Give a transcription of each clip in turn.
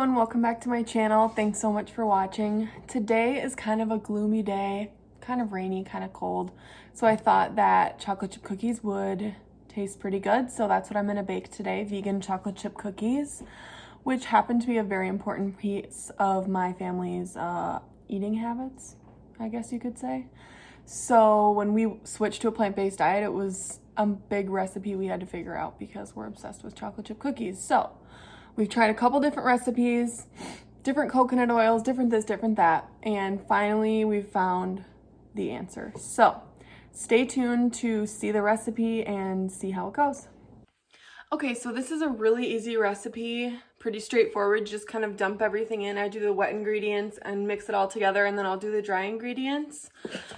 Welcome back to my channel. Thanks so much for watching. Today is kind of a gloomy day, kind of rainy, kind of cold. So I thought that chocolate chip cookies would taste pretty good. So that's what I'm gonna bake today, vegan chocolate chip cookies, which happen to be a very important piece of my family's eating habits, I guess you could say. So when we switched to a plant-based diet, it was a big recipe we had to figure out because we're obsessed with chocolate chip cookies. So we've tried a couple different recipes, different coconut oils, different this, different that, and finally we found the answer. So stay tuned to see the recipe and see how it goes. Okay, so this is a really easy recipe, pretty straightforward. Just kind of dump everything in. I do the wet ingredients and mix it all together, and then I'll do the dry ingredients.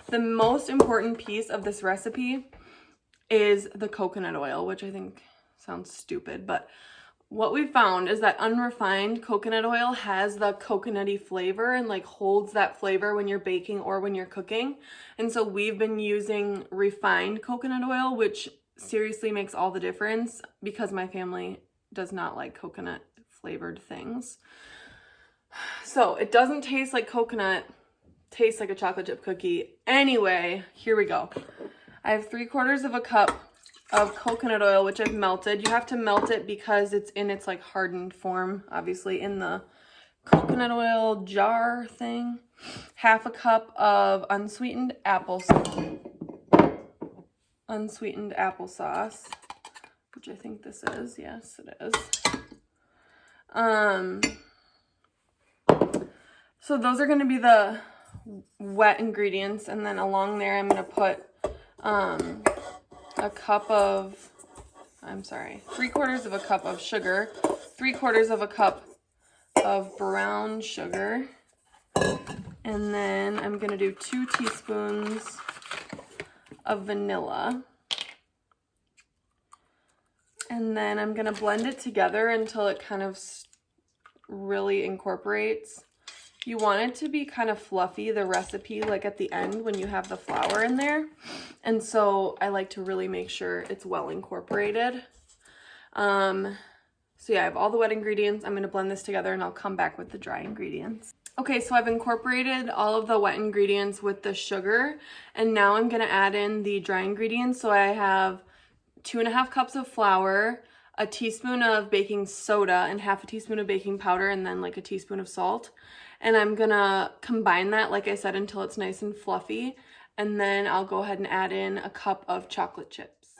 The most important piece of this recipe is the coconut oil, which I think sounds stupid, but what we found is that unrefined coconut oil has the coconutty flavor and like holds that flavor when you're baking or when you're cooking. And so we've been using refined coconut oil, which seriously makes all the difference because my family does not like coconut flavored things. So it doesn't taste like coconut, tastes like a chocolate chip cookie. Anyway, here we go. I have 3/4 cup of coconut oil, which I've melted. You have to melt it because it's in its like hardened form, obviously in the coconut oil jar thing. 1/2 cup of unsweetened applesauce, which I think this is. Yes, it is. So those are going to be the wet ingredients, and then along there I'm going to put 3/4 cup of sugar, 3/4 cup of brown sugar, and then I'm gonna do 2 teaspoons of vanilla. And then I'm gonna blend it together until it kind of really incorporates. You want it to be kind of fluffy, the recipe, like at the end when you have the flour in there. And so I like to really make sure it's well incorporated. So yeah, I have all the wet ingredients. I'm gonna blend this together and I'll come back with the dry ingredients. Okay, so I've incorporated all of the wet ingredients with the sugar, and now I'm gonna add in the dry ingredients. So I have 2.5 cups of flour, a teaspoon of baking soda, and 1/2 teaspoon of baking powder, and then like a teaspoon of salt. And I'm gonna combine that, like I said, until it's nice and fluffy. And then I'll go ahead and add in a cup of chocolate chips.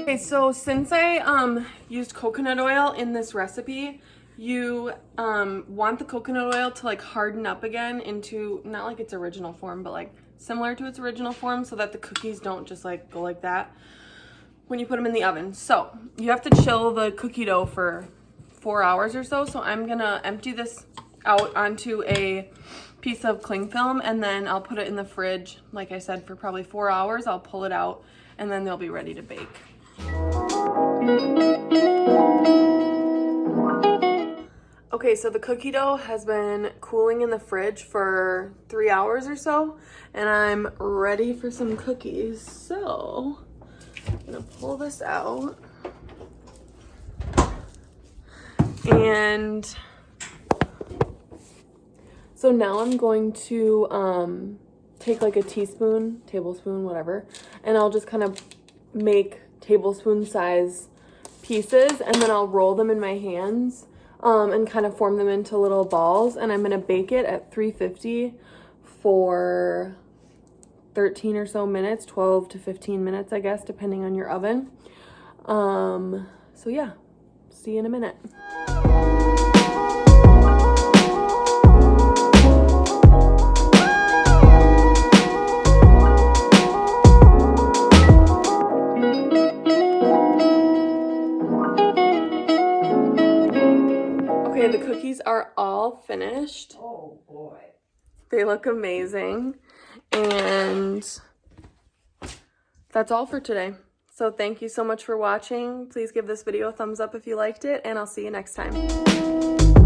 Okay, so since I used coconut oil in this recipe, you want the coconut oil to like harden up again into, not like its original form, but like similar to its original form, so that the cookies don't just like go like that when you put them in the oven. So you have to chill the cookie dough for 4 hours or so. So I'm gonna empty this out onto a piece of cling film, and then I'll put it in the fridge, like I said, for probably 4 hours. I'll pull it out and then they'll be ready to bake. Okay, so the cookie dough has been cooling in the fridge for 3 hours or so, and I'm ready for some cookies. So I'm gonna pull this out, and so now I'm going to take like a teaspoon, tablespoon, whatever, and I'll just kind of make tablespoon size pieces, and then I'll roll them in my hands and kind of form them into little balls, and I'm gonna bake it at 350 for 13 or so minutes, 12 to 15 minutes, I guess, depending on your oven. So yeah, see you in a minute. Okay, the cookies are all finished. Oh boy. They look amazing. And that's all for today. So thank you so much for watching. Please give this video a thumbs up if you liked it, and I'll see you next time.